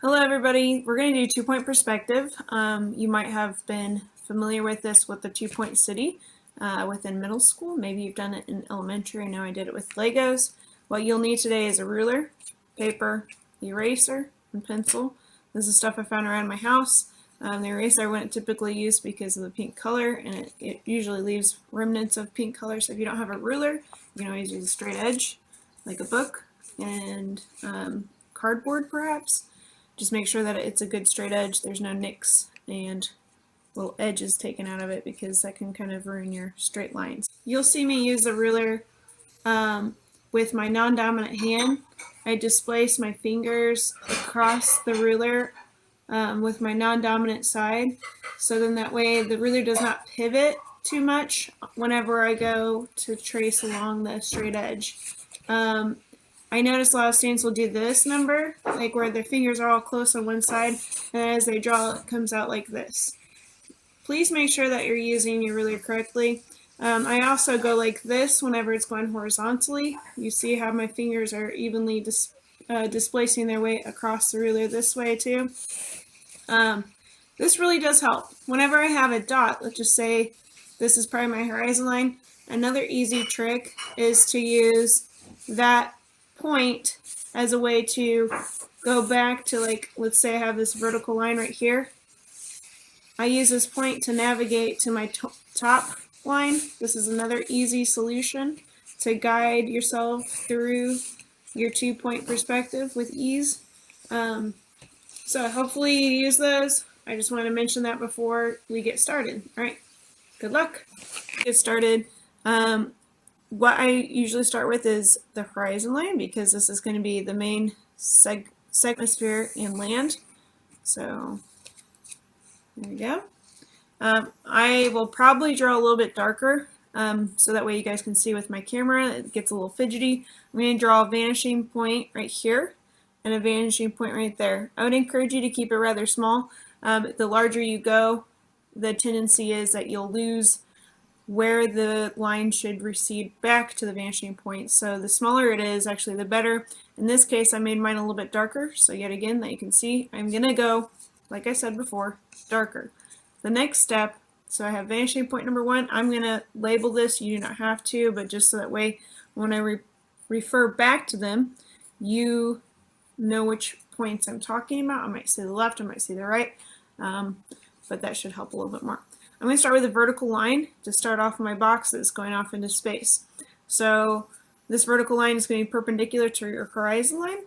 Hello everybody, we're going to do 2-point perspective. You might have been familiar with this with the 2-point city within middle school. Maybe you've done it in elementary. I know I did it with Legos. What you'll need today is a ruler, paper, eraser, and pencil. This is stuff I found around my house. The eraser I wouldn't typically use because of the pink color, and it usually leaves remnants of pink color. So if you don't have a ruler, you can always use a straight edge, like a book, and cardboard perhaps. Just make sure that it's a good straight edge, there's no nicks and little edges taken out of it because that can kind of ruin your straight lines. You'll see me use the ruler with my non-dominant hand. I displace my fingers across the ruler with my non-dominant side, so then that way the ruler does not pivot too much whenever I go to trace along the straight edge. I notice a lot of students will do this number, like where their fingers are all close on one side, and as they draw, it comes out like this. Please make sure that you're using your ruler correctly. I also go like this whenever it's going horizontally. You see how my fingers are evenly displacing their weight across the ruler this way too. This really does help. Whenever I have a dot, let's just say this is probably my horizon line, another easy trick is to use that point as a way to go back to, like, let's say I have this vertical line right here. I use this point to navigate to my top line. This is another easy solution to guide yourself through your 2-point perspective with ease. So hopefully you use those. I just wanted to mention that before we get started. All right, good luck. Get started. What I usually start with is the horizon line because this is going to be the main atmosphere and land. So there we go. I will probably draw a little bit darker so that way you guys can see with my camera. It gets a little fidgety. I'm going to draw a vanishing point right here and a vanishing point right there. I would encourage you to keep it rather small. The larger you go, the tendency is that you'll lose where the line should recede back to the vanishing point. So the smaller it is, actually the better. In this case, I made mine a little bit darker. So yet again, that you can see, I'm going to go, like I said before, darker. The next step, so I have vanishing point number 1. I'm going to label this. You do not have to, but just so that way when I refer back to them, you know which points I'm talking about. I might say the left, I might say the right, but that should help a little bit more. I'm going to start with a vertical line to start off my boxes going off into space. So this vertical line is going to be perpendicular to your horizon line.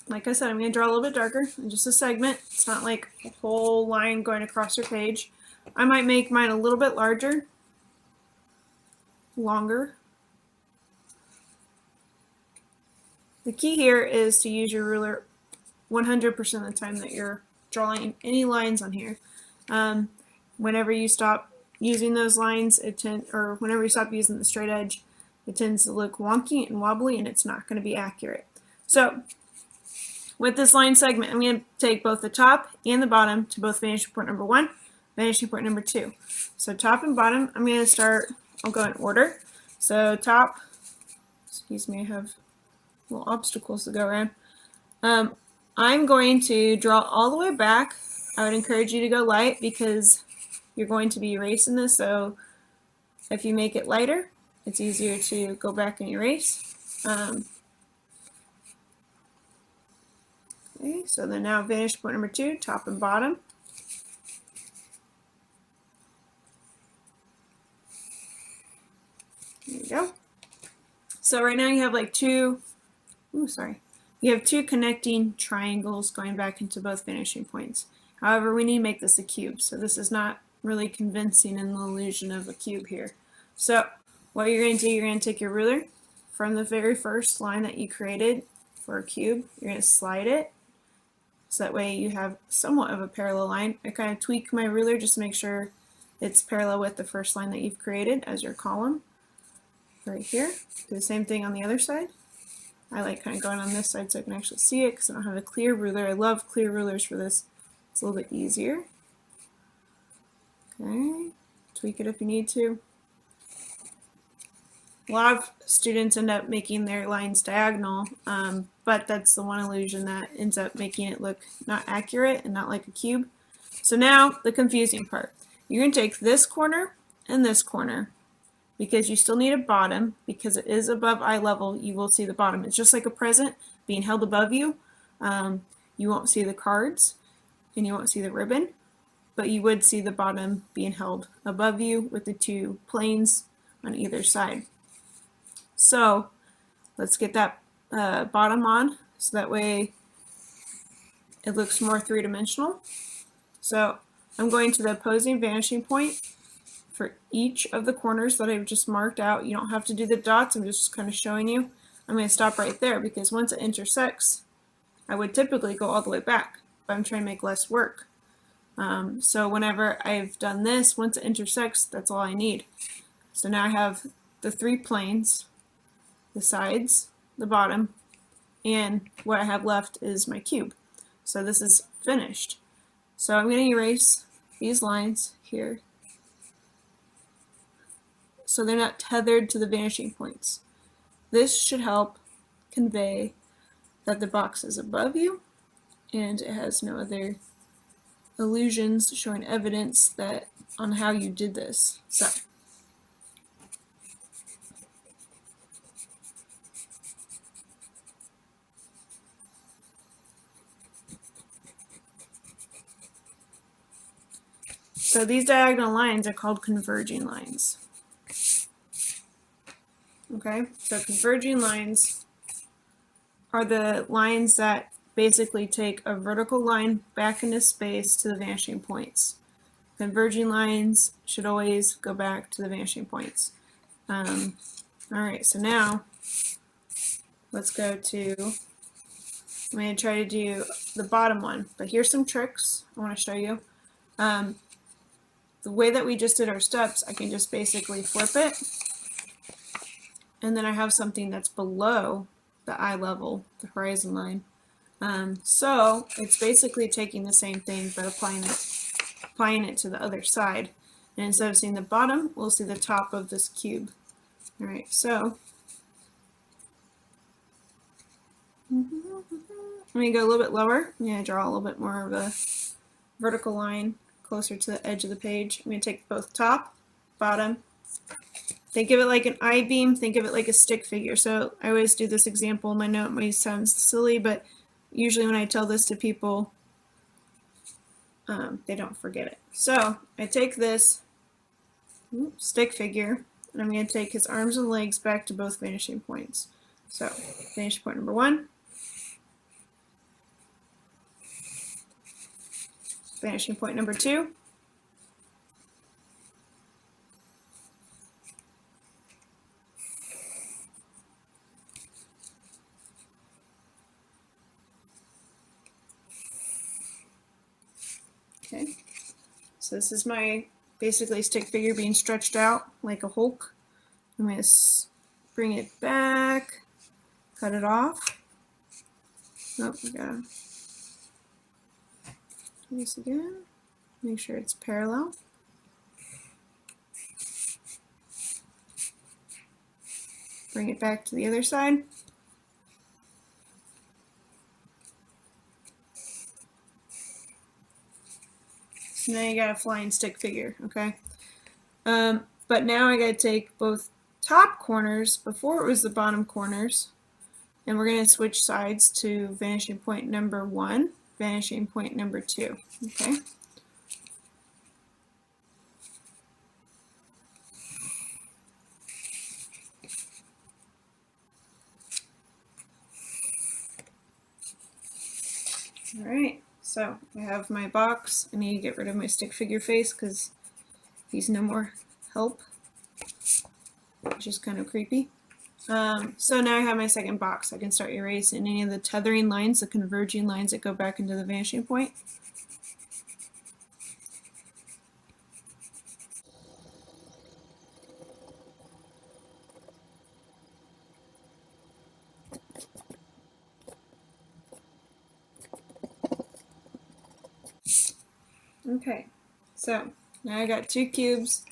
Like I said, I'm going to draw a little bit darker in just a segment. It's not like a whole line going across your page. I might make mine a little bit larger, longer. The key here is to use your ruler 100% of the time that you're drawing any lines on here. Whenever you stop using those lines, or whenever you stop using the straight edge, it tends to look wonky and wobbly, and it's not going to be accurate. So with this line segment, I'm going to take both the top and the bottom to both vanishing point number 1, vanishing point number 2. So top and bottom, I'm going to start, I'll go in order. So top, excuse me, I have little obstacles to go around. I'm going to draw all the way back. I would encourage you to go light because you're going to be erasing this, so if you make it lighter, it's easier to go back and erase. Okay, so then now vanishing point number 2, top and bottom. There you go. So right now you have like you have two connecting triangles going back into both vanishing points. However, we need to make this a cube, so this is not really convincing in the illusion of a cube here. So what you're going to do, you're going to take your ruler from the very first line that you created for a cube, you're going to slide it, so that way you have somewhat of a parallel line. I kind of tweak my ruler just to make sure it's parallel with the first line that you've created as your column. Right here, do the same thing on the other side. I like kind of going on this side so I can actually see it because I don't have a clear ruler. I love clear rulers for this. It's a little bit easier. Okay, tweak it if you need to. A lot of students end up making their lines diagonal, but that's the one illusion that ends up making it look not accurate and not like a cube. So now the confusing part. You're going to take this corner and this corner, because you still need a bottom, because it is above eye level, you will see the bottom. It's just like a present being held above you. You won't see the cards and you won't see the ribbon, but you would see the bottom being held above you with the two planes on either side. So let's get that bottom on, so that way it looks more three-dimensional. So I'm going to the opposing vanishing point for each of the corners that I've just marked out. You don't have to do the dots, I'm just kind of showing you. I'm going to stop right there, because once it intersects, I would typically go all the way back, but I'm trying to make less work. So whenever I've done this, once it intersects, that's all I need. So now I have the three planes, the sides, the bottom, and what I have left is my cube. So this is finished. So I'm going to erase these lines here so they're not tethered to the vanishing points. This should help convey that the box is above you and it has no other illusions showing evidence that on how you did this. So these diagonal lines are called converging lines. Okay, so converging lines are the lines that basically take a vertical line back into space to the vanishing points. Converging lines should always go back to the vanishing points. Alright, so now let's go to, I'm going to try to do the bottom one, but here's some tricks I want to show you. The way that we just did our steps, I can just basically flip it, and then I have something that's below the eye level, the horizon line. So it's basically taking the same thing but applying it to the other side. And instead of seeing the bottom, we'll see the top of this cube. Alright, so I'm going to go a little bit lower. I'm going to draw a little bit more of a vertical line closer to the edge of the page. I'm going to take both top, bottom. Think of it like an I-beam, think of it like a stick figure. So I always do this example in my note. It might sound silly, but usually when I tell this to people, they don't forget it. So I take this stick figure, and I'm going to take his arms and legs back to both vanishing points. So vanishing point number 1, vanishing point number 2, okay, so this is my basically stick figure being stretched out like a Hulk. I'm going to bring it back, cut it off. Oh, we gotta do this again. Make sure it's parallel. Bring it back to the other side. So now you got a flying stick figure, okay? But now I gotta take both top corners, before it was the bottom corners, and we're gonna switch sides to vanishing point number 1, vanishing point number 2, okay? Alright, so I have my box. I need to get rid of my stick figure face because he's no more help, which is kind of creepy. So now I have my second box. I can start erasing any of the tethering lines, the converging lines that go back into the vanishing point. Okay, so now I got 2 cubes.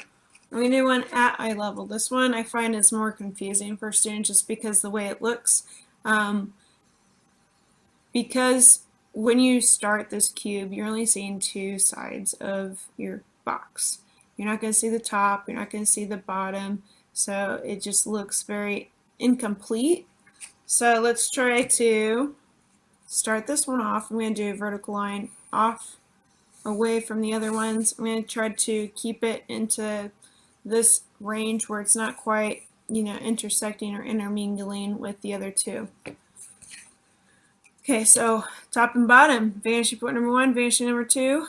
I'm going to do one at eye level. This one I find is more confusing for students just because the way it looks. because when you start this cube, you're only seeing two sides of your box. You're not going to see the top, you're not going to see the bottom, so it just looks very incomplete. So let's try to start this one off. I'm going to do a vertical line off away from the other ones. I'm going to try to keep it into this range where it's not quite, intersecting or intermingling with the other two. Okay, so top and bottom, vanishing point number 1, vanishing number 2.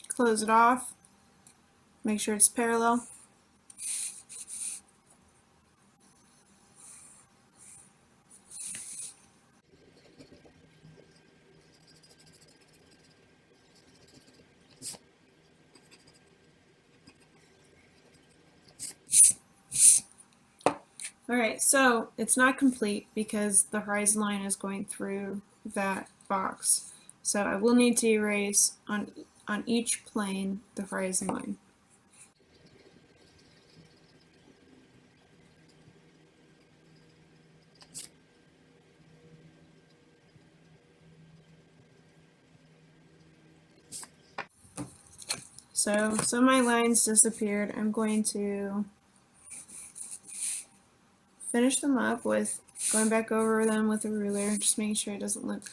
Close it off, make sure it's parallel. Alright, so it's not complete because the horizon line is going through that box. So I will need to erase on each plane the horizon line. So some of my lines disappeared. I'm going to finish them up with going back over them with a ruler, just making sure it doesn't look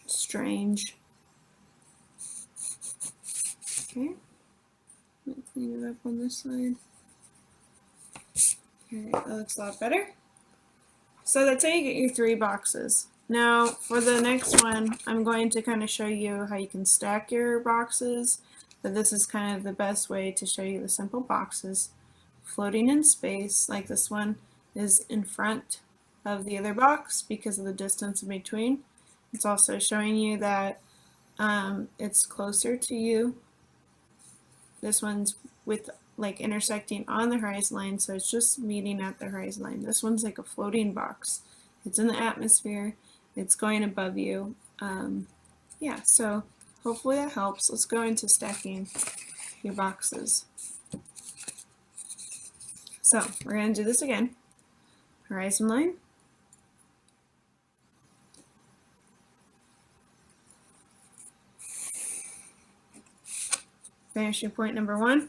strange. Okay, let me clean it up on this side. Okay, that looks a lot better. So that's how you get your 3 boxes. Now for the next one, I'm going to kind of show you how you can stack your boxes, but this is kind of the best way to show you the simple boxes. Floating in space, like this one, is in front of the other box because of the distance in between. It's also showing you that it's closer to you. This one's with like intersecting on the horizon line, so it's just meeting at the horizon line. This one's like a floating box. It's in the atmosphere. It's going above you. Yeah, so hopefully that helps. Let's go into stacking your boxes. So we're going to do this again. Horizon line. Vanishing point number 1.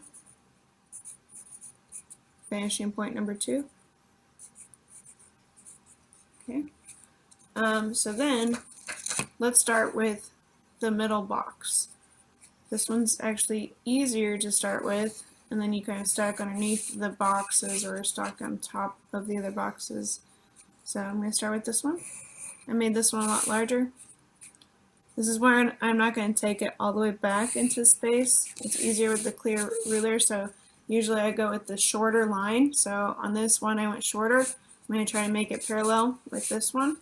Vanishing point number 2. Okay. So then let's start with the middle box. This one's actually easier to start with, and then you kind of stack underneath the boxes or stack on top of the other boxes. So I'm going to start with this one. I made this one a lot larger. This is where I'm not going to take it all the way back into space. It's easier with the clear ruler, so usually I go with the shorter line. So on this one I went shorter. I'm going to try to make it parallel with this one.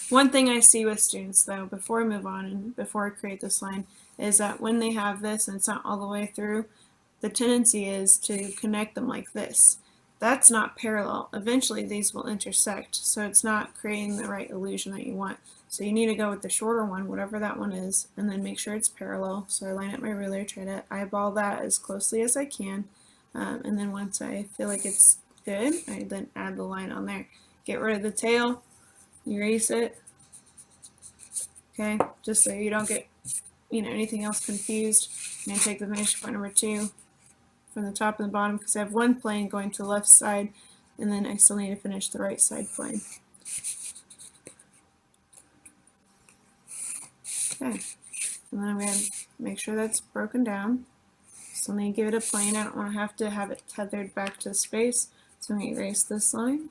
One thing I see with students though, before I move on and before I create this line, is that when they have this and it's not all the way through, the tendency is to connect them like this. That's not parallel. Eventually these will intersect, so it's not creating the right illusion that you want. So you need to go with the shorter one, whatever that one is, and then make sure it's parallel. So I line up my ruler, try to eyeball that as closely as I can, and then once I feel like it's good, I then add the line on there. Get rid of the tail, erase it, okay, just so you don't get anything else confused. I'm going to take the vanishing point number 2 from the top and the bottom because I have one plane going to the left side, and then I still need to finish the right side plane. Okay, and then I'm going to make sure that's broken down. Still need to give it a plane. I don't want to have it tethered back to space, so I'm going to erase this line.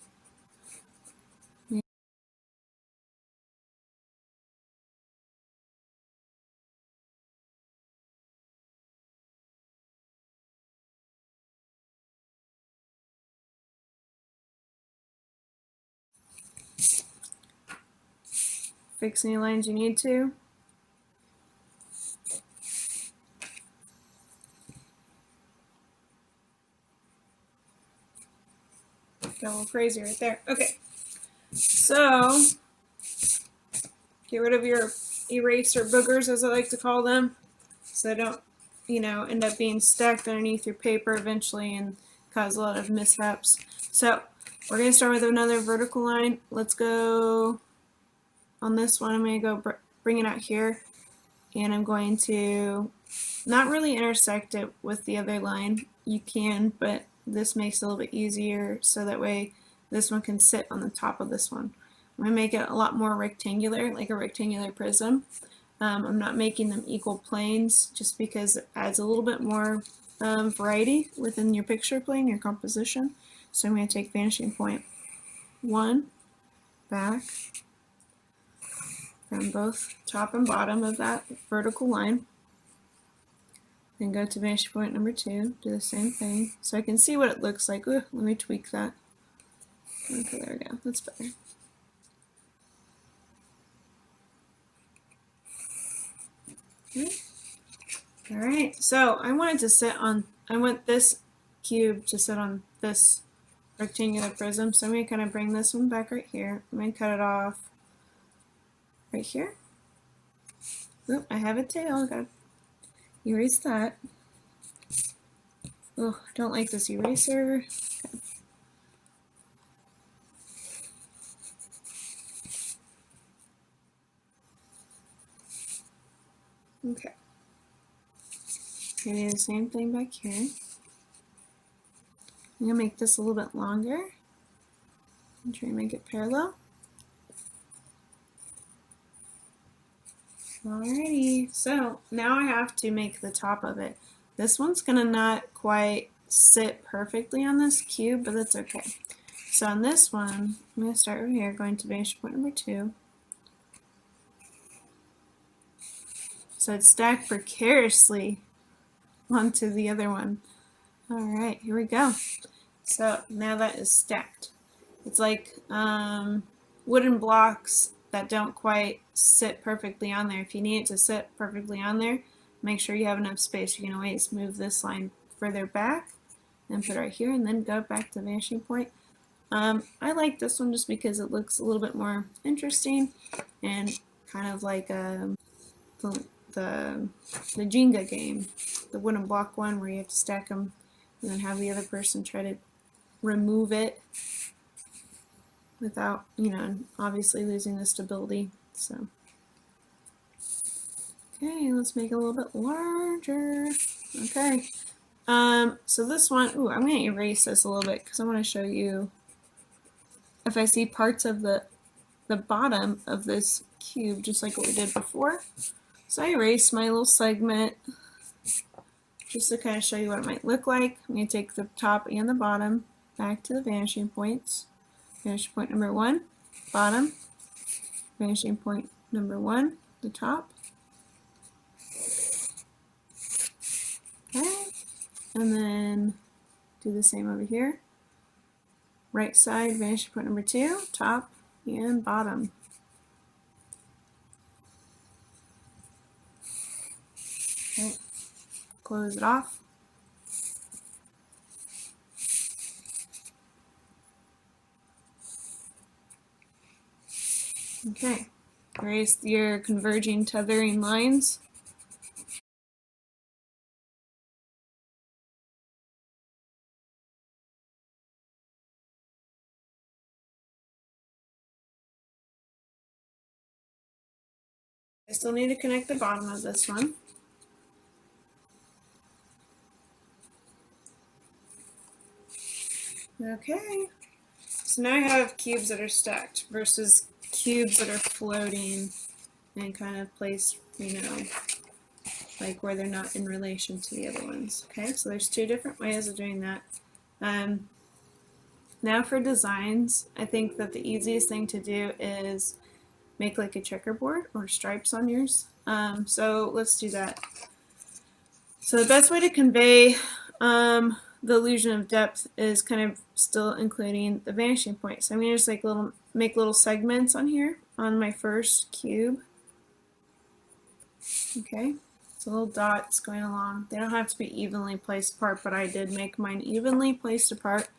Fix any lines you need to. got a little crazy right there. Okay, so get rid of your eraser boogers, as I like to call them, so they don't, end up being stacked underneath your paper eventually and cause a lot of mishaps. So we're going to start with another vertical line. Let's go on this one. I'm going to go bring it out here, and I'm going to not really intersect it with the other line. You can, but this makes it a little bit easier, so that way this one can sit on the top of this one. I'm going to make it a lot more rectangular, like a rectangular prism. I'm not making them equal planes just because it adds a little bit more variety within your picture plane, your composition. So I'm going to take vanishing point 1 back from both top and bottom of that vertical line. Then go to vanishing point number 2, do the same thing. So I can see what it looks like. Ooh, let me tweak that. Okay, there we go. That's better. Okay. All right, so I want this cube to sit on this rectangular prism. So I'm going to kind of bring this one back right here. I'm going to cut it off right here. Oop, I have a tail. I gotta erase that. Oh, I don't like this eraser. Okay. Maybe the same thing back here. I'm going to make this a little bit longer and try and make it parallel. Alrighty, so now I have to make the top of it. This one's going to not quite sit perfectly on this cube, but that's okay. So on this one, I'm going to start over here, going to vanishing point number 2. So it's stacked precariously onto the other one. Alright, here we go. So now that is stacked. It's like wooden blocks that don't quite sit perfectly on there. If you need it to sit perfectly on there, make sure you have enough space. You can always move this line further back and put it right here, and then go back to vanishing point. I like this one just because it looks a little bit more interesting and kind of like the Jenga game, the wooden block one where you have to stack them and then have the other person try to remove it without, obviously losing the stability. So, okay, let's make it a little bit larger. Okay, so this one, I'm going to erase this a little bit because I want to show you if I see parts of the bottom of this cube, just like what we did before. So I erased my little segment just to kind of show you what it might look like. I'm going to take the top and the bottom back to the vanishing points. Vanishing point number 1, bottom. Vanishing point number 1, the top. Okay, and then do the same over here. Right side, vanishing point number 2, top and bottom. Okay, close it off. Okay, erase your converging tethering lines. I still need to connect the bottom of this one. Okay, so now I have cubes that are stacked versus cubes that are floating and kind of placed, like where they're not in relation to the other ones. Okay, so there's 2 different ways of doing that. Now for designs, I think that the easiest thing to do is make like a checkerboard or stripes on yours. So let's do that. So the best way to convey the illusion of depth is kind of still including the vanishing point. So I'm going to just make little segments on here on my first cube. Okay, so little dots going along. They don't have to be evenly placed apart, but I did make mine evenly placed apart.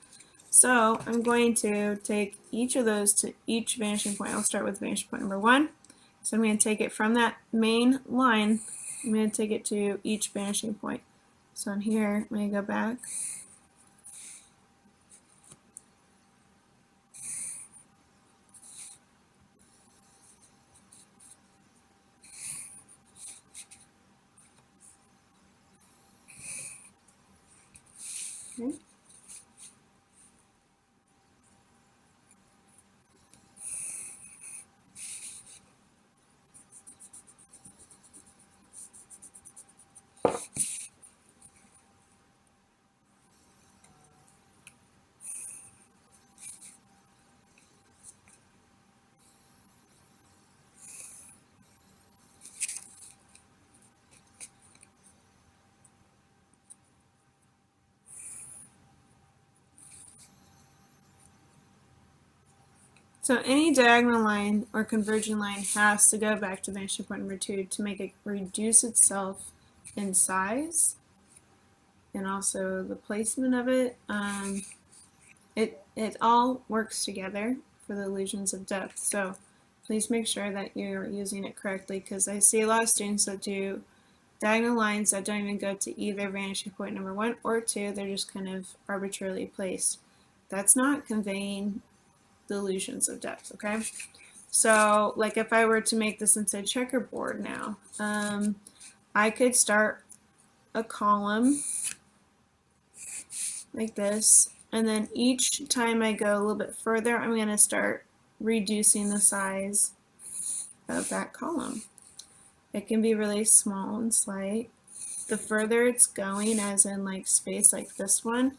So I'm going to take each of those to each vanishing point. I'll start with vanishing point number 1. So I'm going to take it from that main line. I'm going to take it to each vanishing point. So in here, I'm going to go back. Okay. So any diagonal line or converging line has to go back to vanishing point number 2 to make it reduce itself in size, and also the placement of it. It all works together for the illusions of depth. So please make sure that you're using it correctly, because I see a lot of students that do diagonal lines that don't even go to either vanishing point number 1 or 2. They're just kind of arbitrarily placed. That's not conveying the illusions of depth, okay? So like if I were to make this into a checkerboard now, I could start a column like this, and then each time I go a little bit further, I'm going to start reducing the size of that column. It can be really small and slight. The further it's going, as in like space like this one,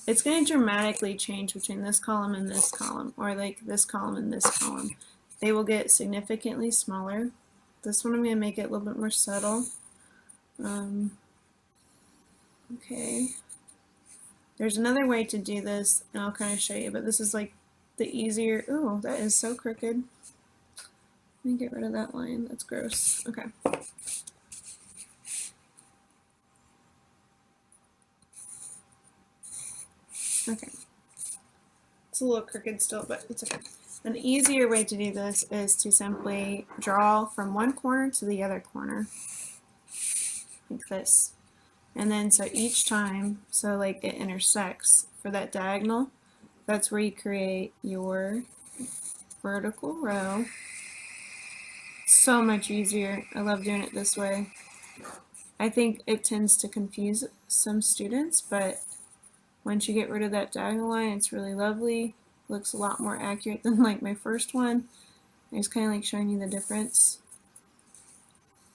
it's going to dramatically change between this column and this column, or like this column and this column. They will get significantly smaller. This one I'm going to make it a little bit more subtle. Okay. There's another way to do this, and I'll kind of show you, but this is like the easier. Ooh, that is so crooked. Let me get rid of that line. That's gross. Okay. Okay. It's a little crooked still, but it's okay. An easier way to do this is to simply draw from one corner to the other corner, like this. And then so each time, so like it intersects for that diagonal, that's where you create your vertical row. So much easier. I love doing it this way. I think it tends to confuse some students, but once you get rid of that diagonal line, it's really lovely. Looks a lot more accurate than like my first one. I just kind of like showing you the difference.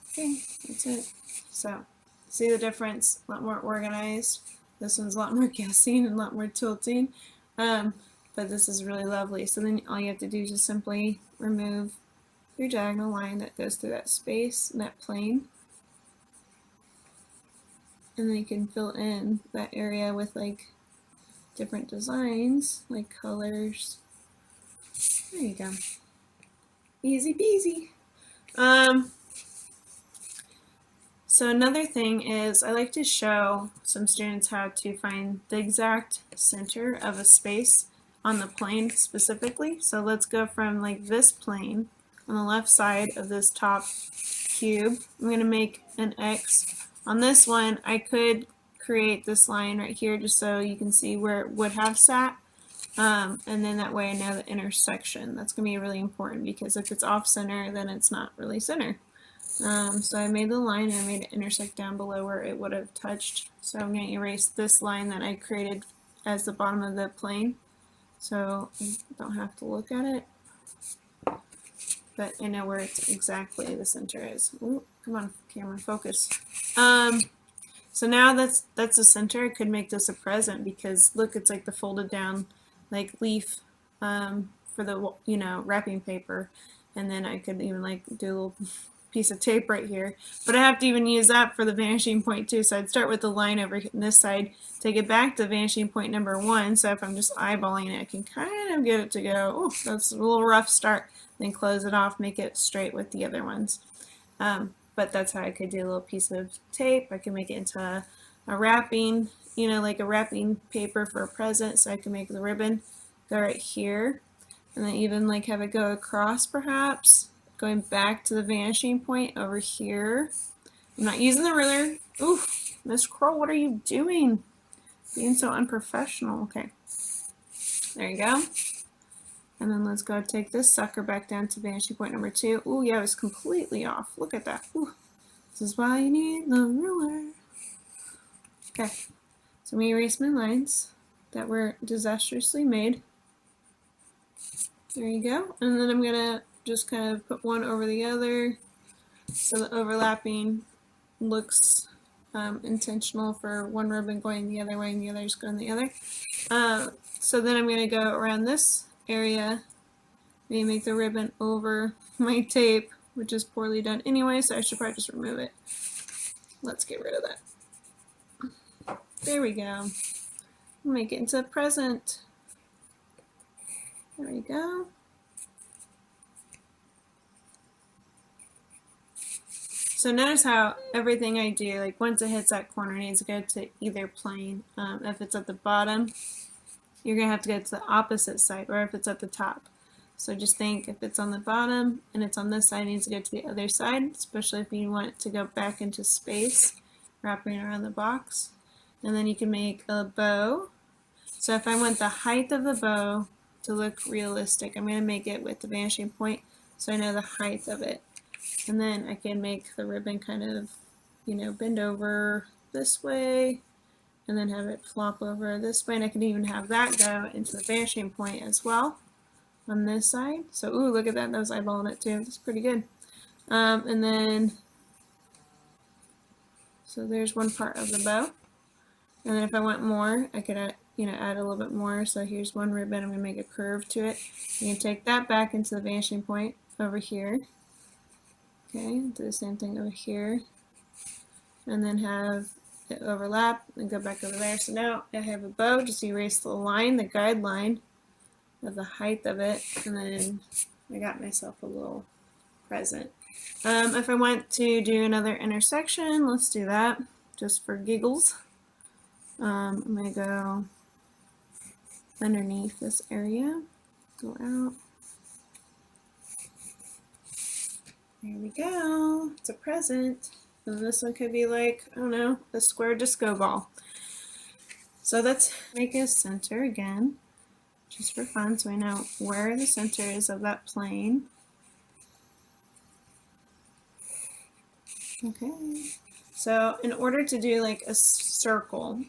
Okay, that's it. So see the difference? A lot more organized. This one's a lot more guessing and a lot more tilting. But this is really lovely. So then all you have to do is just simply remove your diagonal line that goes through that space and that plane. And then you can fill in that area with like different designs, like colors. There you go. Easy peasy. So another thing is I like to show some students how to find the exact center of a space on the plane specifically. So let's go from like this plane on the left side of this top cube. I'm going to make an X. On this one, I could create this line right here just so you can see where it would have sat. And then that way I know the intersection. That's going to be really important, because if it's off center, then it's not really center. So I made the line and I made it intersect down below where it would have touched. So I'm going to erase this line that I created as the bottom of the plane, so I don't have to look at it, but I know where it's exactly the center is. Ooh, come on, camera, focus. So now that's the center. I could make this a present, because look, it's like the folded down like leaf for the wrapping paper, and then I could even like do a little piece of tape right here, but I have to even use that for the vanishing point too. So I'd start with the line over on this side, take it back to vanishing point number 1. So if I'm just eyeballing it, I can kind of get it to go, oh, that's a little rough start, then close it off, make it straight with the other ones. But that's how I could do a little piece of tape. I can make it into a wrapping you know, like a wrapping paper for a present, so I can make the ribbon go right here, and then even like have it go across, perhaps going back to the vanishing point over here. I'm not using the ruler. Oof, Miss Crow, what are you doing? Being so unprofessional. Okay, there you go. And then let's go take this sucker back down to vanishing point number 2. Ooh, yeah, it was completely off. Look at that. Ooh. This is why you need the ruler. Okay, so I'm going to erase my lines that were disastrously made. There you go. And then I'm going to just kind of put one over the other so the overlapping looks intentional for one ribbon going the other way and the other is going the other. So then I'm going to go around this area, maybe make the ribbon over my tape, which is poorly done anyway, so I should probably just remove it. Let's get rid of that. There we go. Make it into a present. There we go. So notice how everything I do, like once it hits that corner, needs to go to either plane. If it's at the bottom, you're going to have to go to the opposite side, or if it's at the top. So just think if it's on the bottom and it's on this side, it needs to go to the other side, especially if you want it to go back into space, wrapping around the box. And then you can make a bow. So if I want the height of the bow to look realistic, I'm going to make it with the vanishing point so I know the height of it. And then I can make the ribbon kind of, you know, bend over this way and then have it flop over this way. And I can even have that go into the vanishing point as well on this side. So, ooh, look at that. That was eyeballing it too. That's pretty good. And then, so there's one part of the bow. And then if I want more, I could add, you know, add a little bit more. So here's one ribbon. I'm going to make a curve to it. You can take that back into the vanishing point over here. Okay, do the same thing over here. And then have it overlap and go back over there. So now I have a bow. Just erase the line, the guideline of the height of it. And then I got myself a little present. If I want to do another intersection, let's do that just for giggles. I'm going to go underneath this area, go out. There we go. It's a present. And this one could be like, I don't know, a square disco ball. So let's make a center again, just for fun, so I know where the center is of that plane. Okay. So in order to do like a circle,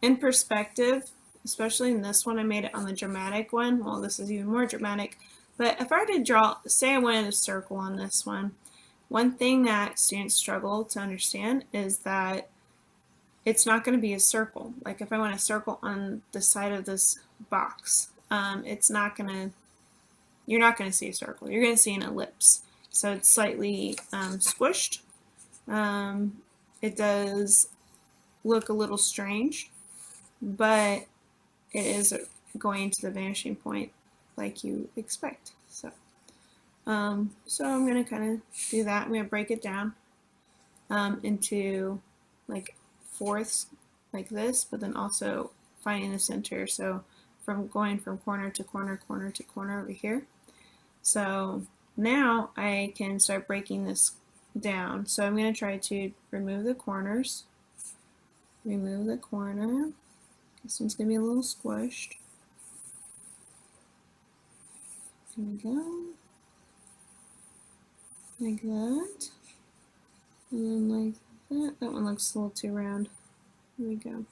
in perspective, especially in this one, I made it on the dramatic one. Well, this is even more dramatic. But if I were to draw, say I wanted a circle on this one thing that students struggle to understand is that it's not going to be a circle. Like if I want a circle on the side of this box, it's not going to, you're not going to see a circle. You're going to see an ellipse. So it's slightly squished. It does look a little strange, but it is going to the vanishing point like you expect. So I'm going to kind of do that. I'm going to break it down into like fourths like this, but then also finding the center. So from going from corner to corner, corner to corner over here. So now I can start breaking this down. So I'm going to try to remove the corners. Remove the corner. This one's going to be a little squished. There we go. Like that. And then like that. That one looks a little too round. There we go.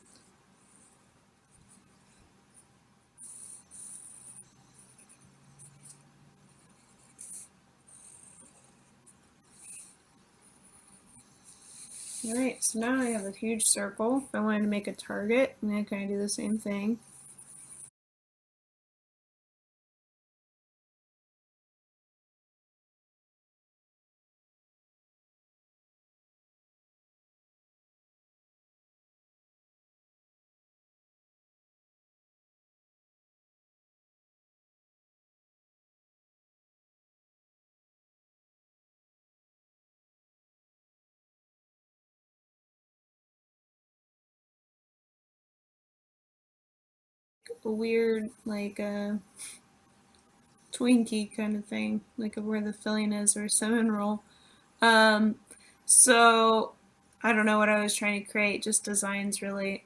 Alright, so now I have a huge circle. If I wanted to make a target, I'm going to kind of do the same thing. a weird, like a Twinkie kind of thing, like of where the filling is, or a cinnamon roll. So I don't know what I was trying to create, just designs really.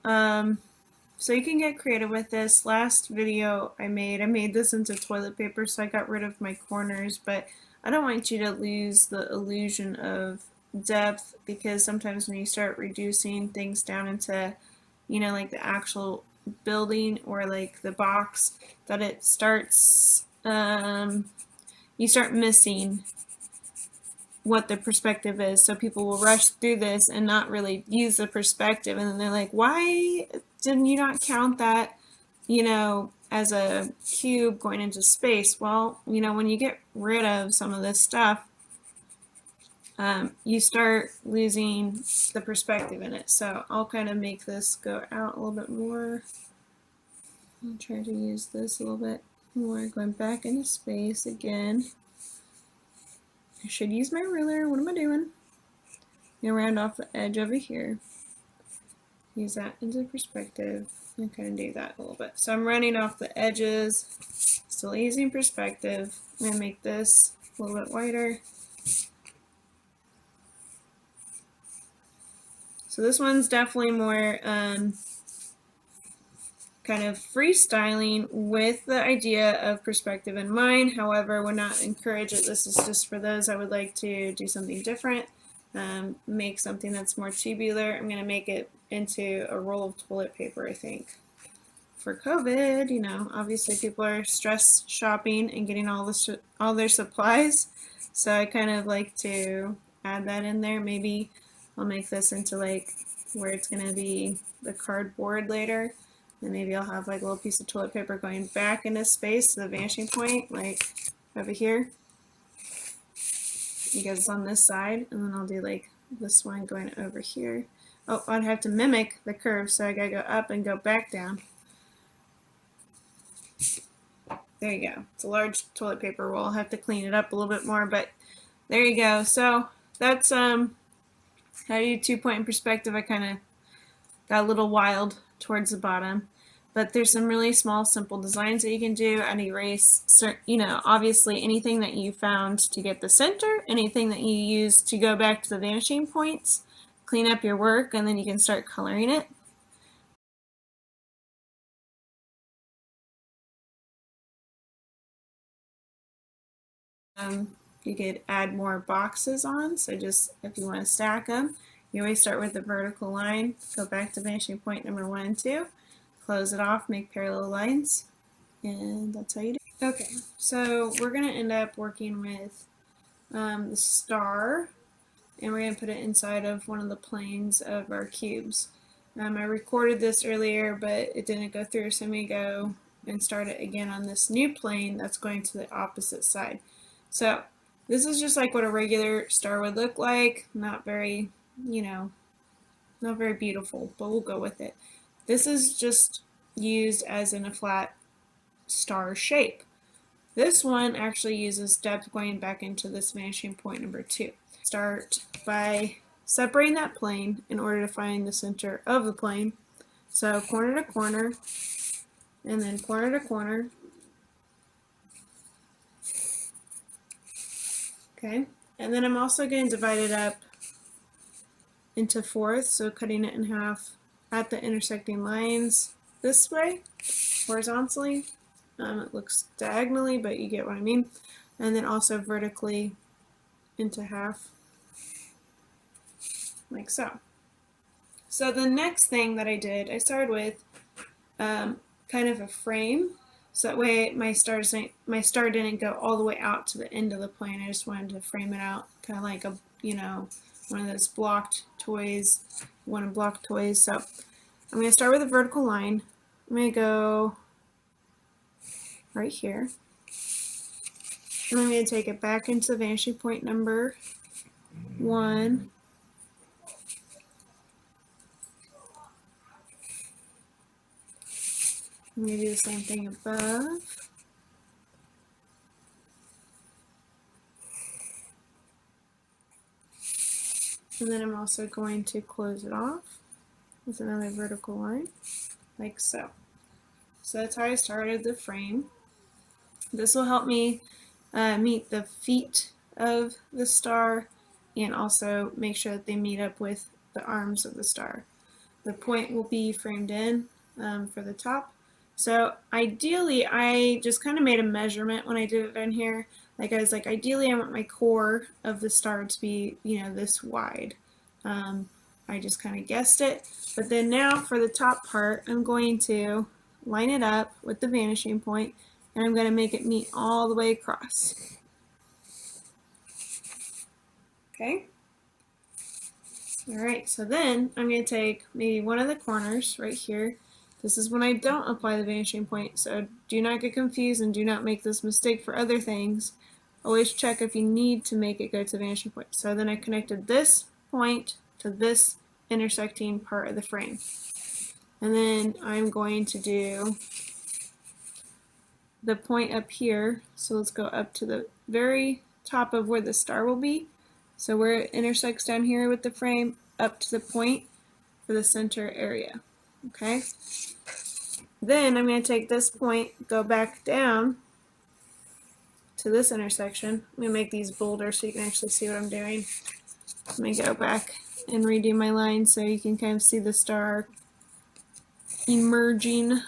So you can get creative with this. Last video I made this into toilet paper, so I got rid of my corners, but I don't want you to lose the illusion of depth, because sometimes when you start reducing things down into, you know, like the actual building or like the box, that it starts, you start missing what the perspective is. So people will rush through this and not really use the perspective, and then they're like, why didn't you not count that, you know, as a cube going into space? Well, you know, when you get rid of some of this stuff, you start losing the perspective in it. So I'll kind of make this go out a little bit more. I'll try to use this a little bit more, going back into space again. I should use my ruler. What am I doing? I'm gonna round off the edge over here. Use that into perspective and kind of do that a little bit. So I'm running off the edges, still using perspective. I'm gonna make this a little bit wider. So this one's definitely more kind of freestyling with the idea of perspective in mind. However, would not encourage it. This is just for those I would like to do something different, make something that's more tubular. I'm going to make it into a roll of toilet paper, I think. For COVID, you know, obviously people are stress shopping and getting all their supplies. So I kind of like to add that in there. Maybe I'll make this into like where it's going to be the cardboard later. And maybe I'll have like a little piece of toilet paper going back into space to the vanishing point, like over here. Because it's on this side, and then I'll do like this one going over here. Oh, I'd have to mimic the curve, so I gotta go up and go back down. There you go. It's a large toilet paper roll. I'll have to clean it up a little bit more, but there you go. So that's how you do 2-point perspective. I kind of got a little wild towards the bottom, but there's some really small, simple designs that you can do and erase. You know, obviously anything that you found to get the center, anything that you use to go back to the vanishing points, clean up your work, and then you can start coloring it. You could add more boxes on, so just if you want to stack them, you always start with the vertical line, go back to vanishing point number 1 and 2, close it off, make parallel lines, and that's how you do it. Okay, so we're going to end up working with the star, and we're going to put it inside of one of the planes of our cubes. I recorded this earlier, but it didn't go through, so I'm going to go and start it again on this new plane that's going to the opposite side. So this is just like what a regular star would look like. Not very, you know, not very beautiful, but we'll go with it. This is just used as in a flat star shape. This one actually uses depth going back into this vanishing point number 2. Start by separating that plane in order to find the center of the plane. So corner to corner, and then corner to corner. Okay, and then I'm also going to divide it up into fourths, so cutting it in half at the intersecting lines this way, horizontally. It looks diagonally, but you get what I mean. And then also vertically into half, like so. So the next thing that I did, I started with kind of a frame, so that way my star didn't go all the way out to the end of the plane. I just wanted to frame it out, kind of like a, you know, one of those blocked toys, one of blocked toys. So I'm going to start with a vertical line. I'm going to go right here. And I'm going to take it back into the vanishing point number 1. I'm going to do the same thing above. And then I'm also going to close it off with another vertical line, like so. So that's how I started the frame. This will help me meet the feet of the star and also make sure that they meet up with the arms of the star. The point will be framed in for the top. So ideally, I just kind of made a measurement when I did it down here. Like I was like, ideally, I want my core of the star to be, this wide. I just kind of guessed it. But then now for the top part, I'm going to line it up with the vanishing point, and I'm going to make it meet all the way across. Okay. All right, so then I'm going to take maybe one of the corners right here. This is when I don't apply the vanishing point, so do not get confused and do not make this mistake for other things. Always check if you need to make it go to the vanishing point. So then I connected this point to this intersecting part of the frame. And then I'm going to do the point up here. So let's go up to the very top of where the star will be. So where it intersects down here with the frame, up to the point for the center area. Okay. Then I'm going to take this point, go back down to this intersection. I'm going to make these bolder so you can actually see what I'm doing. Let me go back and redo my line so you can kind of see the star emerging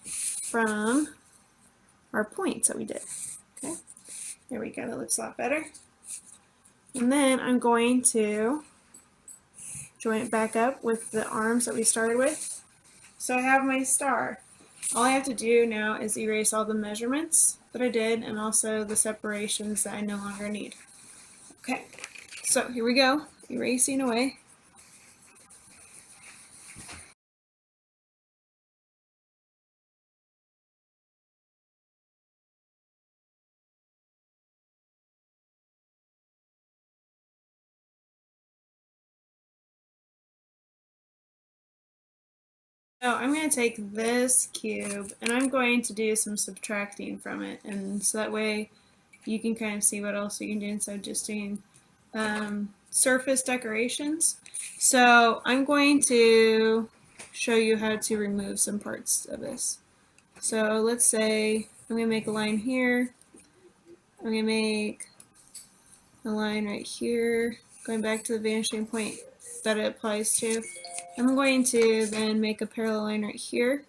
from our points that we did. Okay, there we go. That looks a lot better. And then I'm going to join it back up with the arms that we started with. So I have my star. All I have to do now is erase all the measurements that I did and also the separations that I no longer need. Okay, so here we go, erasing away. So I'm going to take this cube and I'm going to do some subtracting from it, and so that way you can kind of see what else you can do instead of just doing surface decorations. So I'm going to show you how to remove some parts of this. So let's say I'm going to make a line here. I'm going to make a line right here, going back to the vanishing point that it applies to. I'm going to then make a parallel line right here.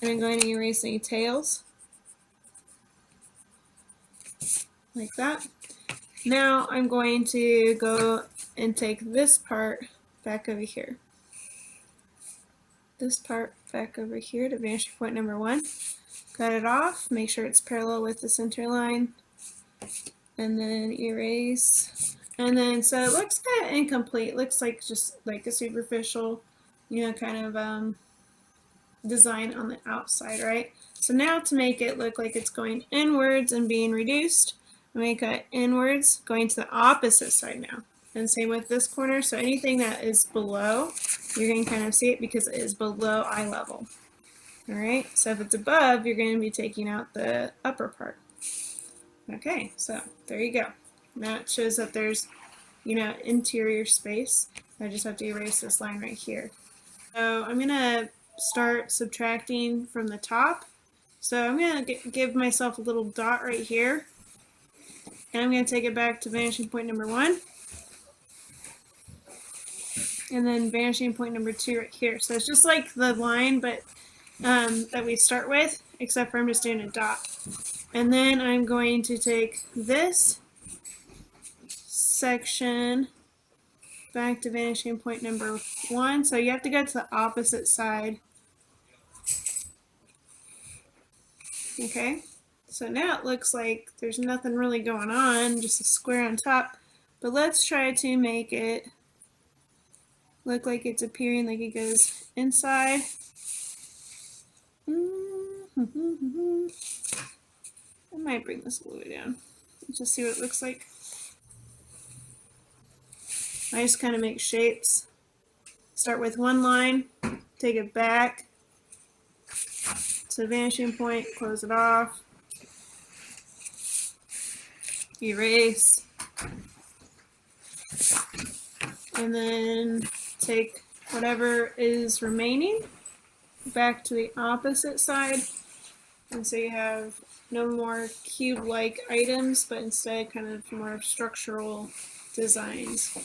And I'm going to erase any tails. Like that. Now I'm going to go and take this part back over here. This part back over here to vanishing point number 1. Cut it off, make sure it's parallel with the center line, and then erase. And then, so it looks kind of incomplete. It looks like just like a superficial, kind of design on the outside, right? So now to make it look like it's going inwards and being reduced, I'm going to cut inwards, going to the opposite side now. And same with this corner. So anything that is below, you're going to kind of see it because it is below eye level. All right, so if it's above, you're going to be taking out the upper part. Okay, so there you go. Now it shows that there's, interior space. I just have to erase this line right here. So I'm going to start subtracting from the top. So I'm going to give myself a little dot right here. And I'm going to take it back to vanishing point number 1. And then vanishing point number 2 right here. So it's just like the line, but that we start with, except for I'm just doing a dot. And then I'm going to take this section back to vanishing point number 1. So you have to go to the opposite side. Okay, so now it looks like there's nothing really going on, just a square on top. But let's try to make it look like it's appearing like it goes inside. I might bring this a little bit down. Let's just see what it looks like. I just kind of make shapes. Start with one line, take it back to the vanishing point, close it off, erase, and then take whatever is remaining back to the opposite side. And so you have no more cube-like items, but instead kind of more structural designs.